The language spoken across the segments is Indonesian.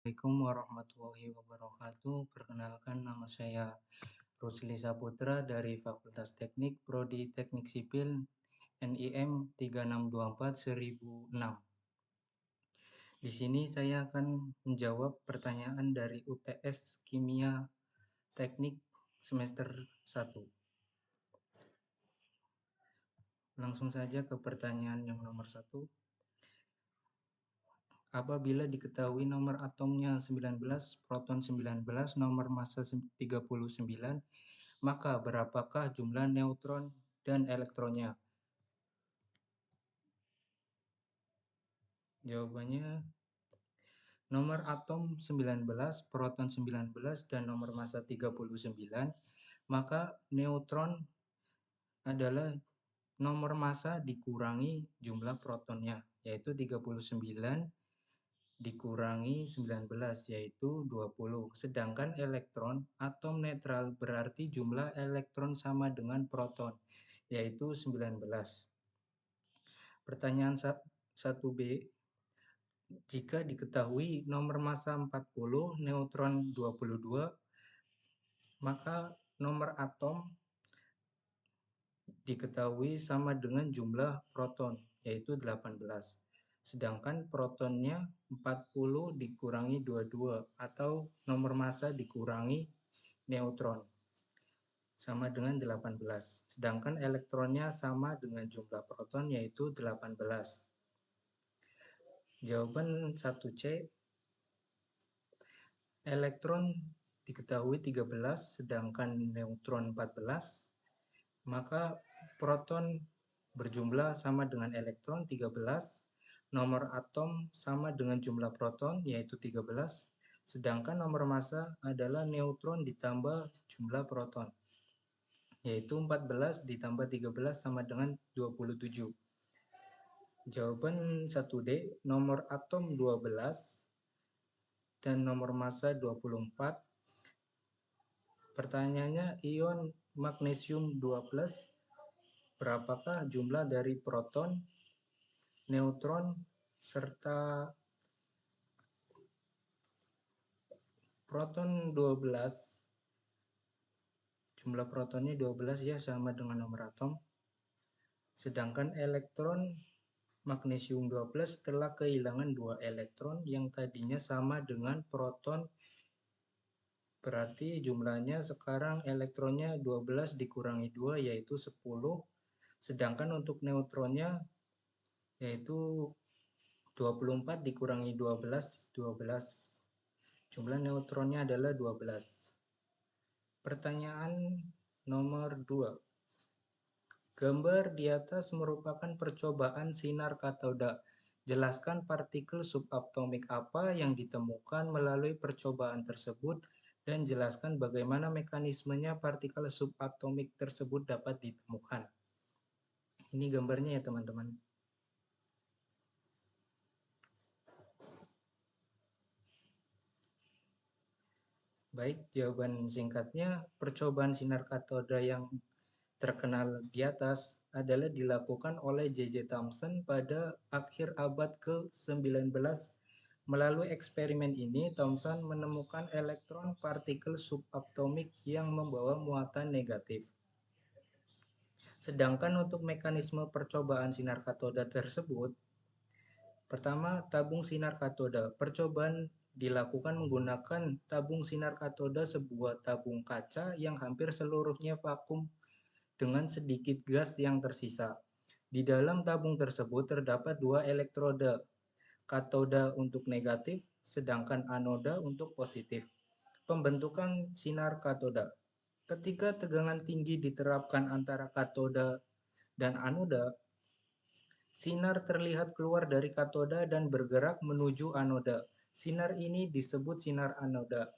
Assalamualaikum warahmatullahi wabarakatuh. Perkenalkan, nama saya Rusli Saputra dari Fakultas Teknik Prodi Teknik Sipil NIM 3624-1006. Di sini saya akan menjawab pertanyaan dari UTS Kimia Teknik semester 1. Langsung saja ke pertanyaan yang nomor 1. Apabila diketahui nomor atomnya 19, proton 19, nomor massa 39, maka berapakah jumlah neutron dan elektronnya? Jawabannya, nomor atom 19, proton 19, dan nomor massa 39, maka neutron adalah nomor massa dikurangi jumlah protonnya, yaitu 39 dikurangi 19, yaitu 20. Sedangkan elektron, atom netral berarti jumlah elektron sama dengan proton, yaitu 19. Pertanyaan 1B, jika diketahui nomor massa 40, neutron 22, maka nomor atom diketahui sama dengan jumlah proton, yaitu 18. Sedangkan protonnya 40 dikurangi 22, atau nomor massa dikurangi neutron, sama dengan 18. Sedangkan elektronnya sama dengan jumlah proton, yaitu 18. Jawaban 1C, elektron diketahui 13, sedangkan neutron 14, maka proton berjumlah sama dengan elektron 13, nomor atom sama dengan jumlah proton yaitu 13, sedangkan nomor massa adalah neutron ditambah jumlah proton, yaitu 14 ditambah 13 sama dengan 27. Jawaban 1D, nomor atom 12 dan nomor massa 24. Pertanyaannya, ion magnesium 2+, berapakah jumlah dari proton, neutron, serta proton 12, jumlah protonnya 12 ya, sama dengan nomor atom. Sedangkan elektron magnesium 2+ telah kehilangan 2 elektron yang tadinya sama dengan proton, berarti jumlahnya sekarang elektronnya 12 dikurangi 2 yaitu 10, sedangkan untuk neutronnya yaitu 24 dikurangi 12, 12. Jumlah neutronnya adalah 12. Pertanyaan nomor 2. Gambar di atas merupakan percobaan sinar katoda. Jelaskan partikel subatomik apa yang ditemukan melalui percobaan tersebut dan jelaskan bagaimana mekanismenya partikel subatomik tersebut dapat ditemukan. Ini gambarnya ya teman-teman. Baik, jawaban singkatnya, percobaan sinar katoda yang terkenal di atas adalah dilakukan oleh J.J. Thomson pada akhir abad ke-19. Melalui eksperimen ini, Thomson menemukan elektron partikel subatomik yang membawa muatan negatif. Sedangkan untuk mekanisme percobaan sinar katoda tersebut, pertama, tabung sinar katoda. Percobaan dilakukan menggunakan tabung sinar katoda, sebuah tabung kaca yang hampir seluruhnya vakum dengan sedikit gas yang tersisa. Di dalam tabung tersebut terdapat 2 elektroda, katoda untuk negatif, sedangkan anoda untuk positif. Pembentukan sinar katoda. Ketika tegangan tinggi diterapkan antara katoda dan anoda, sinar terlihat keluar dari katoda dan bergerak menuju anoda. Sinar ini disebut sinar anoda.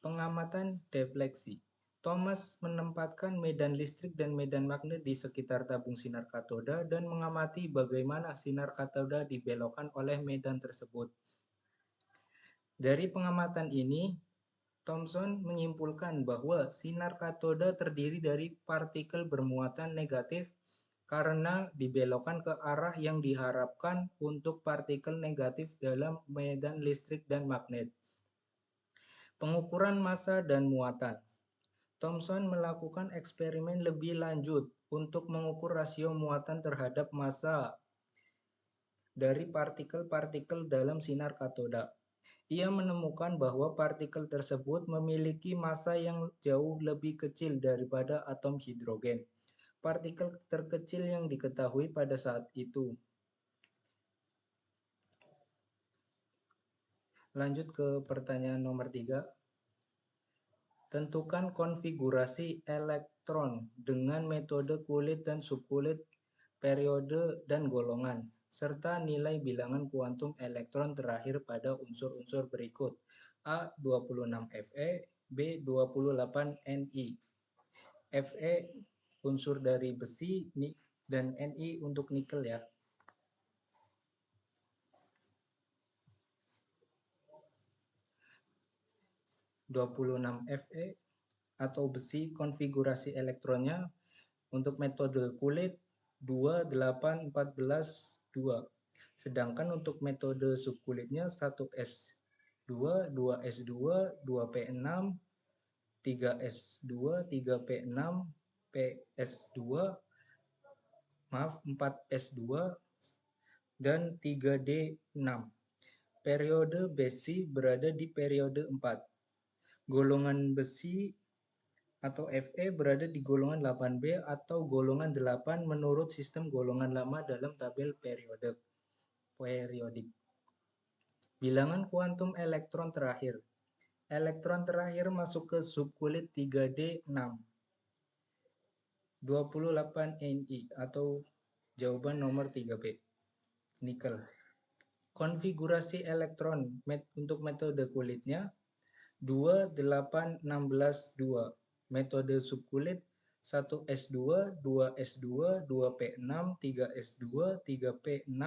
Pengamatan defleksi. Thomas menempatkan medan listrik dan medan magnet di sekitar tabung sinar katoda dan mengamati bagaimana sinar katoda dibelokkan oleh medan tersebut. Dari pengamatan ini, Thomson menyimpulkan bahwa sinar katoda terdiri dari partikel bermuatan negatif karena dibelokkan ke arah yang diharapkan untuk partikel negatif dalam medan listrik dan magnet. Pengukuran massa dan muatan. Thomson melakukan eksperimen lebih lanjut untuk mengukur rasio muatan terhadap massa dari partikel-partikel dalam sinar katoda. Ia menemukan bahwa partikel tersebut memiliki massa yang jauh lebih kecil daripada atom hidrogen. Partikel terkecil yang diketahui pada saat itu. Lanjut ke pertanyaan nomor 3. Tentukan konfigurasi elektron dengan metode kulit dan subkulit, periode dan golongan, serta nilai bilangan kuantum elektron terakhir pada unsur-unsur berikut. A 26 Fe, B 28 Ni. Fe unsur dari besi dan Ni untuk nikel ya. 26 Fe atau besi konfigurasi elektronnya untuk metode kulit 2, 8, 14, 2. Sedangkan untuk metode subkulitnya 1s2, 2s2, 2p6, 3s2, 3p6, ps2, maaf 4s2, dan 3d6. Periode besi berada di periode 4. Golongan besi atau Fe berada di golongan 8B atau golongan 8 menurut sistem golongan lama dalam tabel periodik. Bilangan kuantum elektron terakhir. Elektron terakhir masuk ke subkulit 3D6. 28 Ni atau jawaban nomor 3B. Nikel. Konfigurasi elektron untuk metode kulitnya 2, 8, 16, 2. Metode subkulit 1s2, 2s2, 2p6, 3s2, 3p6,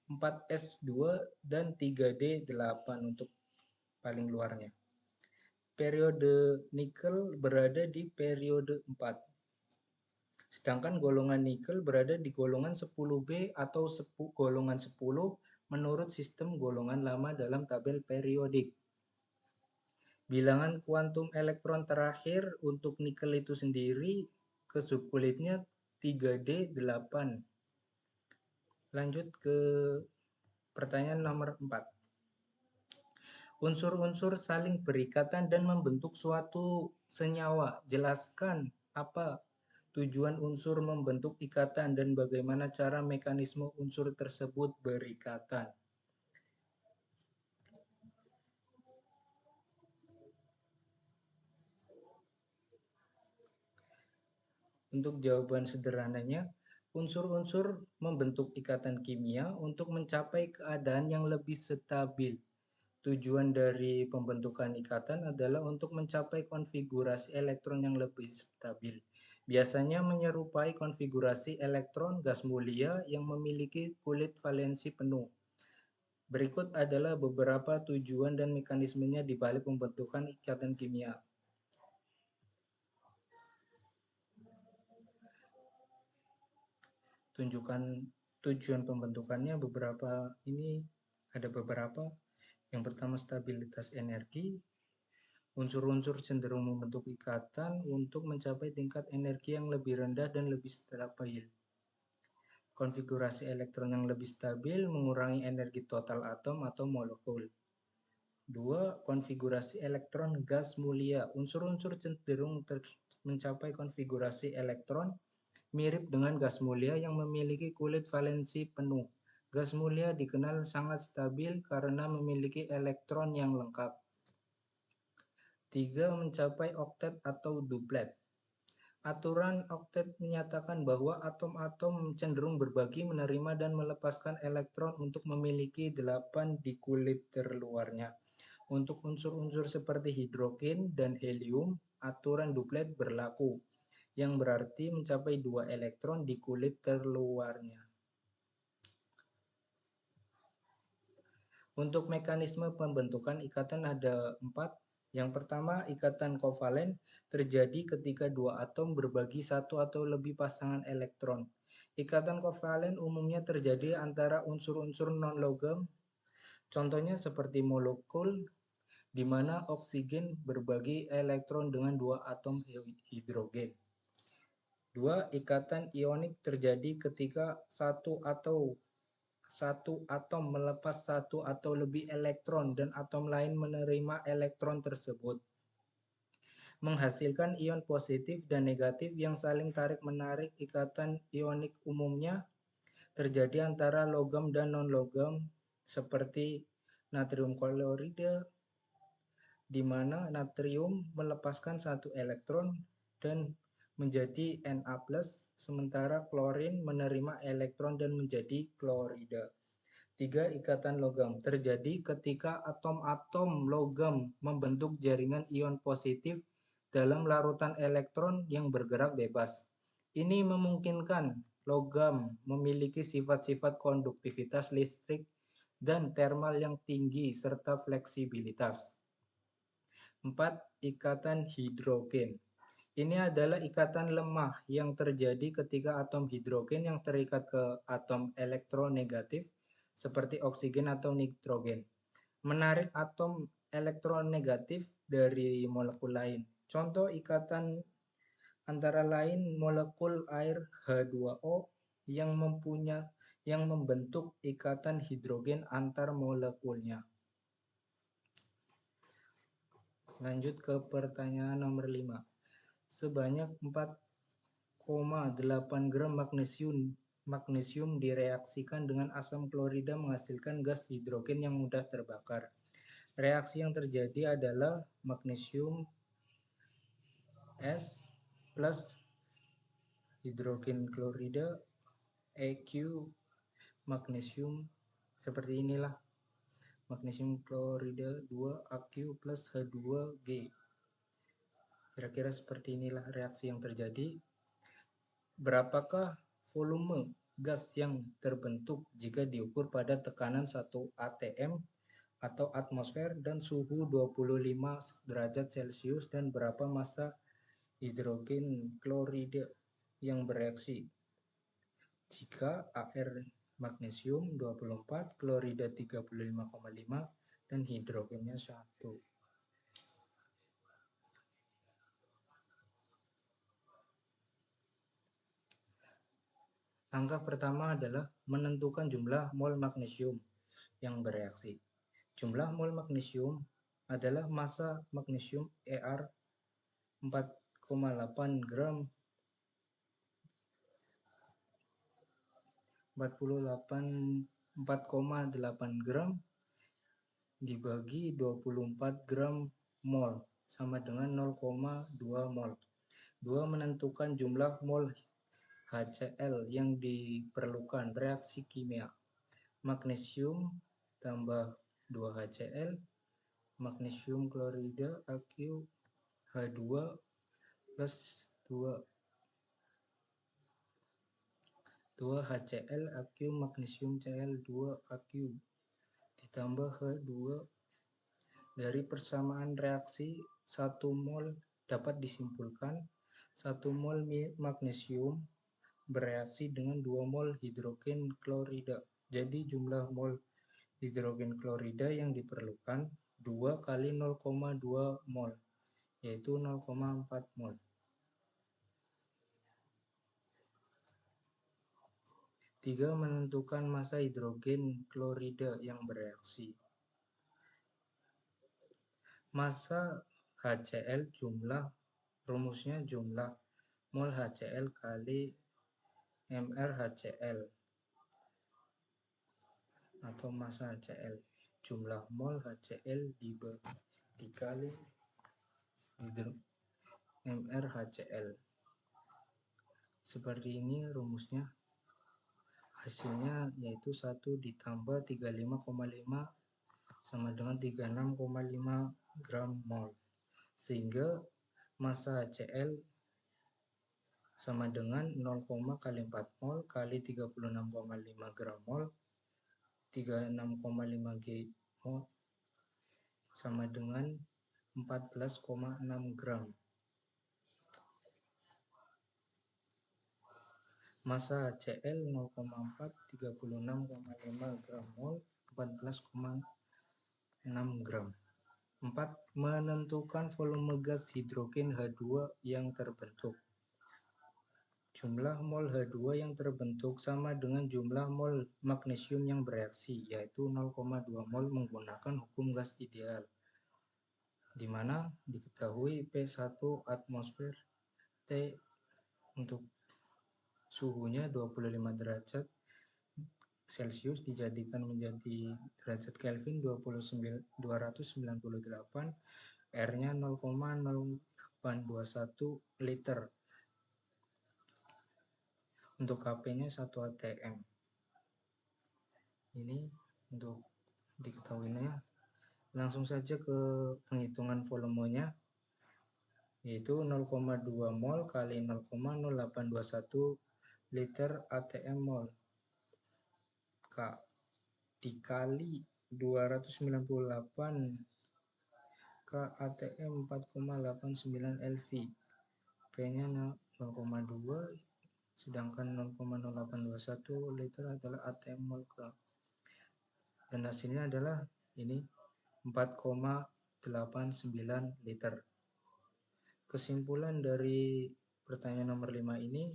4s2, dan 3d8 untuk paling luarnya. Periode nikel berada di periode 4. Sedangkan golongan nikel berada di golongan 10B atau golongan 10 menurut sistem golongan lama dalam tabel periodik. Bilangan kuantum elektron terakhir untuk nikel itu sendiri ke subkulitnya 3D8. Lanjut ke pertanyaan nomor 4. Unsur-unsur saling berikatan dan membentuk suatu senyawa. Jelaskan apa tujuan unsur membentuk ikatan dan bagaimana cara mekanisme unsur tersebut berikatan. Untuk jawaban sederhananya, unsur-unsur membentuk ikatan kimia untuk mencapai keadaan yang lebih stabil. Tujuan dari pembentukan ikatan adalah untuk mencapai konfigurasi elektron yang lebih stabil. Biasanya menyerupai konfigurasi elektron gas mulia yang memiliki kulit valensi penuh. Berikut adalah beberapa tujuan dan mekanismenya di balik pembentukan ikatan kimia. Tunjukkan tujuan pembentukannya ada beberapa. Yang pertama stabilitas energi. Unsur-unsur cenderung membentuk ikatan untuk mencapai tingkat energi yang lebih rendah dan lebih stabil. Konfigurasi elektron yang lebih stabil mengurangi energi total atom atau molekul. 2. Konfigurasi elektron gas mulia. Unsur-unsur cenderung mencapai konfigurasi elektron mirip dengan gas mulia yang memiliki kulit valensi penuh. Gas mulia dikenal sangat stabil karena memiliki elektron yang lengkap. 3. Mencapai oktet atau duplet. Aturan oktet menyatakan bahwa atom-atom cenderung berbagi, menerima, dan melepaskan elektron untuk memiliki 8 di kulit terluarnya. Untuk unsur-unsur seperti hidrogen dan helium, aturan duplet berlaku, yang berarti mencapai 2 elektron di kulit terluarnya. Untuk mekanisme pembentukan ikatan ada 4. Yang pertama, ikatan kovalen terjadi ketika dua atom berbagi satu atau lebih pasangan elektron. Ikatan kovalen umumnya terjadi antara unsur-unsur non-logam, contohnya seperti molekul di mana oksigen berbagi elektron dengan dua atom hidrogen. Dua, ikatan ionik terjadi ketika satu atom melepas satu atau lebih elektron dan atom lain menerima elektron tersebut, menghasilkan ion positif dan negatif yang saling tarik-menarik. Ikatan ionik umumnya terjadi antara logam dan non-logam seperti natrium klorida, di mana natrium melepaskan satu elektron dan menjadi Na+, sementara klorin menerima elektron dan menjadi klorida. 3. Ikatan logam terjadi ketika atom-atom logam membentuk jaringan ion positif dalam larutan elektron yang bergerak bebas. Ini memungkinkan logam memiliki sifat-sifat konduktivitas listrik dan termal yang tinggi serta fleksibilitas. 4. Ikatan hidrogen. Ini adalah ikatan lemah yang terjadi ketika atom hidrogen yang terikat ke atom elektronegatif seperti oksigen atau nitrogen menarik atom elektronegatif dari molekul lain. Contoh ikatan antara lain molekul air H2O yang membentuk ikatan hidrogen antar molekulnya. Lanjut ke pertanyaan nomor 5. Sebanyak 4,8 gram magnesium direaksikan dengan asam klorida menghasilkan gas hidrogen yang mudah terbakar. Reaksi yang terjadi adalah magnesium S plus hidrogen klorida EQ magnesium seperti inilah. Magnesium klorida 2 AQ plus H2G. Kira-kira seperti inilah reaksi yang terjadi. Berapakah volume gas yang terbentuk jika diukur pada tekanan 1 atm atau atmosfer dan suhu 25 derajat Celcius, dan berapa massa hidrogen klorida yang bereaksi jika Ar magnesium 24, klorida 35,5 dan hidrogennya 1. Langkah pertama adalah menentukan jumlah mol magnesium yang bereaksi. Jumlah mol magnesium adalah massa magnesium Er 4,8 gram 4,8 gram dibagi 24 gram mol sama dengan 0,2 mol. 2. Menentukan jumlah mol HCl yang diperlukan. Reaksi kimia. Magnesium tambah 2 HCl, magnesium klorida AQ H2 plus 2 HCl AQ magnesium Cl2 AQ ditambah H2. Dari persamaan reaksi 1 mol dapat disimpulkan 1 mol magnesium bereaksi dengan 2 mol hidrogen klorida. Jadi jumlah mol hidrogen klorida yang diperlukan 2 kali 0,2 mol, yaitu 0,4 mol. 3. Menentukan massa hidrogen klorida yang bereaksi. Massa HCl rumusnya jumlah mol HCl kali mR HCl atau massa HCl. Jumlah mol HCl dikali mR HCl. Seperti ini rumusnya. Hasilnya yaitu 1 ditambah 35,5 sama dengan 36,5 gram mol. Sehingga massa HCl sama dengan 0, kali 4 mol kali 36,5 gram mol 36,5 G mol sama dengan 14,6 gram. Massa Cl 0,4 36,5 gram mol 14,6 gram. 4. Menentukan volume gas hidrogen H2 yang terbentuk. Jumlah mol H2 yang terbentuk sama dengan jumlah mol magnesium yang bereaksi, yaitu 0,2 mol menggunakan hukum gas ideal, di mana diketahui P1 atmosfer, T untuk suhunya 25 derajat Celcius dijadikan menjadi derajat Kelvin 298, R-nya 0,0821 liter. Untuk Kp-nya 1 atm. Ini untuk diketahuinya. Langsung saja ke penghitungan volumenya, yaitu 0,2 mol kali 0,0821 liter atm mol K dikali 298 K atm 4,89 LV. P-nya 0,2, sedangkan 0,0821 liter adalah atm mol K. Dan hasilnya adalah ini 4,89 liter. Kesimpulan dari pertanyaan nomor 5 ini,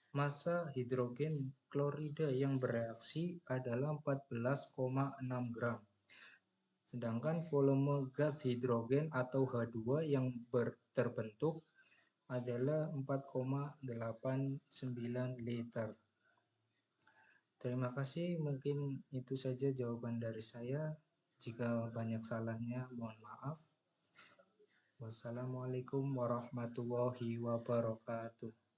massa hidrogen klorida yang bereaksi adalah 14,6 gram. Sedangkan volume gas hidrogen atau H2 yang terbentuk adalah 4,89 liter. Terima kasih, mungkin itu saja jawaban dari saya. Jika banyak salahnya, mohon maaf. Wassalamualaikum warahmatullahi wabarakatuh.